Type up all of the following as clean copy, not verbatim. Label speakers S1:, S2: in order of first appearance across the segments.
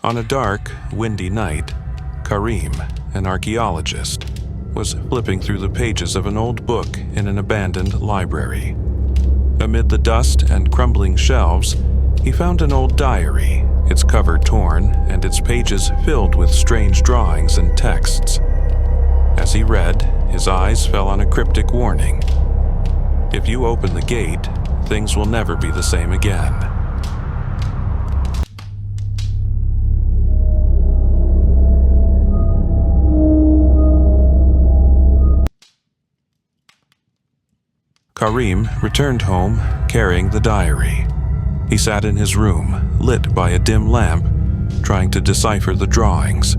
S1: On a dark, windy night, Karim, an archaeologist, was flipping through the pages of an old book in an abandoned library. Amid the dust and crumbling shelves, he found an old diary, its cover torn and its pages filled with strange drawings and texts. As he read, his eyes fell on a cryptic warning. If you open the gate, things will never be the same again. Karim returned home carrying the diary. He sat in his room, lit by a dim lamp, trying to decipher the drawings.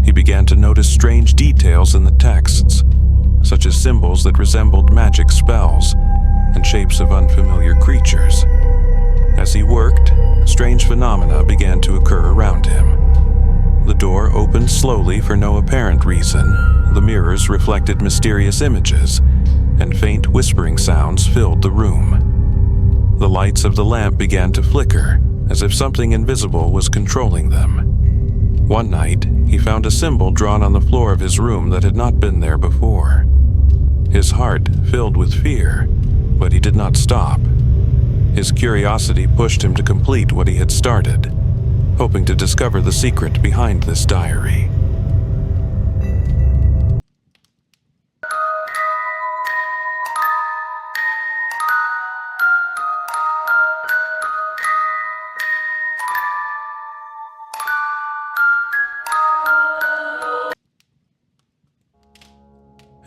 S1: He began to notice strange details in the texts, such as symbols that resembled magic spells and shapes of unfamiliar creatures. As he worked, strange phenomena began to occur around him. The door opened slowly for no apparent reason, the mirrors reflected mysterious images, and faint whispering sounds filled the room. The lights of the lamp began to flicker, as if something invisible was controlling them. One night, he found a symbol drawn on the floor of his room that had not been there before. His heart filled with fear, but he did not stop. His curiosity pushed him to complete what he had started, hoping to discover the secret behind this diary.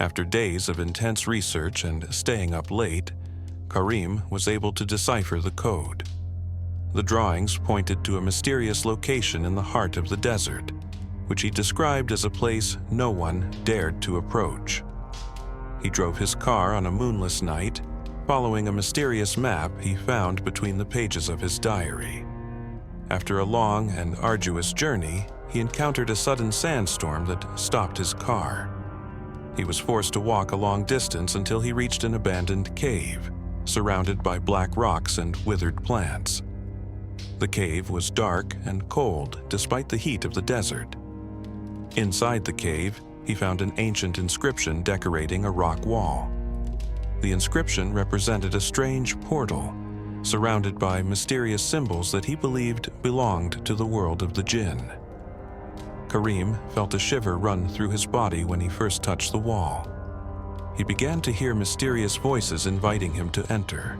S1: After days of intense research and staying up late, Karim was able to decipher the code. The drawings pointed to a mysterious location in the heart of the desert, which he described as a place no one dared to approach. He drove his car on a moonless night, following a mysterious map he found between the pages of his diary. After a long and arduous journey, he encountered a sudden sandstorm that stopped his car. He was forced to walk a long distance until he reached an abandoned cave, surrounded by black rocks and withered plants. The cave was dark and cold despite the heat of the desert. Inside the cave, he found an ancient inscription decorating a rock wall. The inscription represented a strange portal, surrounded by mysterious symbols that he believed belonged to the world of the Jinn. Karim felt a shiver run through his body when he first touched the wall. He began to hear mysterious voices inviting him to enter.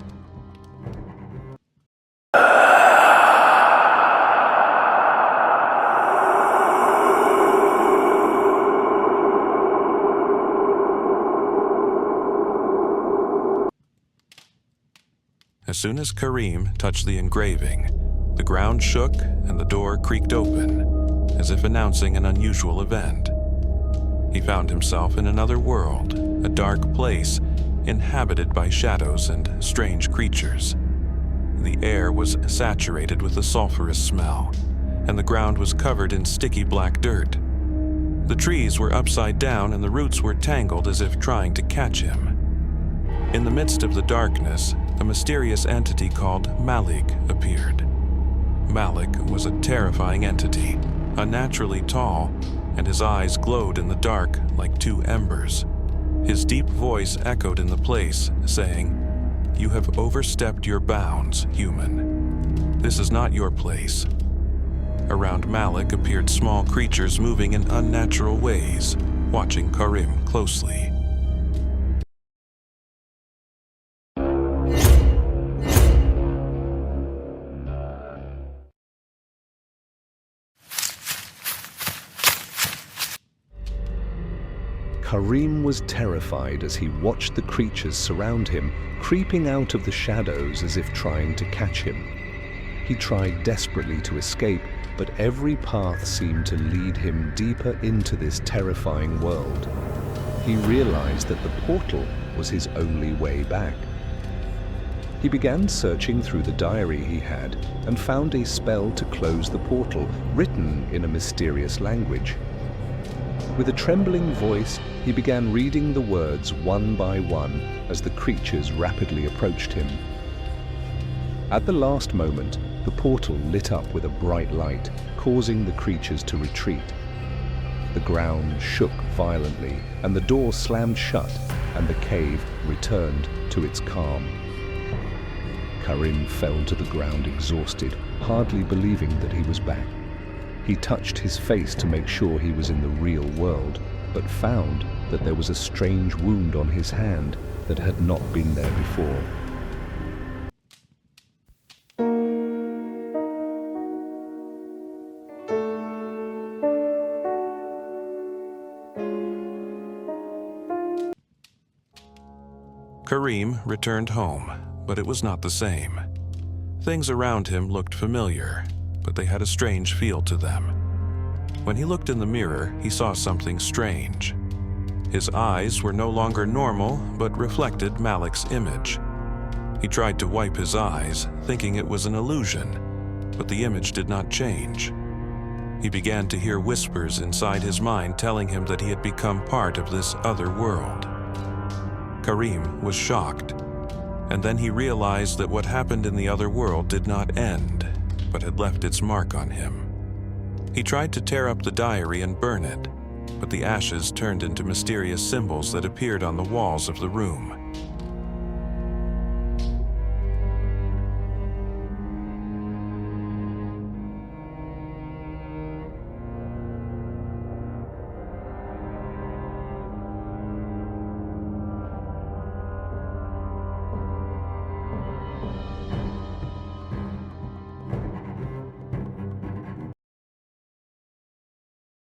S1: As soon as Karim touched the engraving, the ground shook and the door creaked open, as if announcing an unusual event. He found himself in another world, a dark place inhabited by shadows and strange creatures. The air was saturated with a sulfurous smell, and the ground was covered in sticky black dirt. The trees were upside down and the roots were tangled as if trying to catch him. In the midst of the darkness, a mysterious entity called Malik appeared. Malik was a terrifying entity, unnaturally tall, and his eyes glowed in the dark like two embers. His deep voice echoed in the place, saying, "You have overstepped your bounds, human. This is not your place." Around Malik appeared small creatures moving in unnatural ways, watching Karim closely.
S2: Karim was terrified as he watched the creatures surround him, creeping out of the shadows as if trying to catch him. He tried desperately to escape, but every path seemed to lead him deeper into this terrifying world. He realized that the portal was his only way back. He began searching through the diary he had and found a spell to close the portal, written in a mysterious language. With a trembling voice, he began reading the words one by one as the creatures rapidly approached him. At the last moment, The portal lit up with a bright light, causing the creatures to retreat. The ground shook violently, and the door slammed shut, and the cave returned to its calm. Karim fell to the ground exhausted, hardly believing that he was back. He touched his face to make sure he was in the real world, but found that there was a strange wound on his hand that had not been there before.
S1: Karim returned home, but it was not the same. Things around him looked familiar, but they had a strange feel to them. When he looked in the mirror, he saw something strange. His eyes were no longer normal, but reflected Malik's image. He tried to wipe his eyes, thinking it was an illusion, but the image did not change. He began to hear whispers inside his mind telling him that he had become part of this other world. Karim was shocked, and then he realized that what happened in the other world did not end, but had left its mark on him. He tried to tear up the diary and burn it, but the ashes turned into mysterious symbols that appeared on the walls of the room.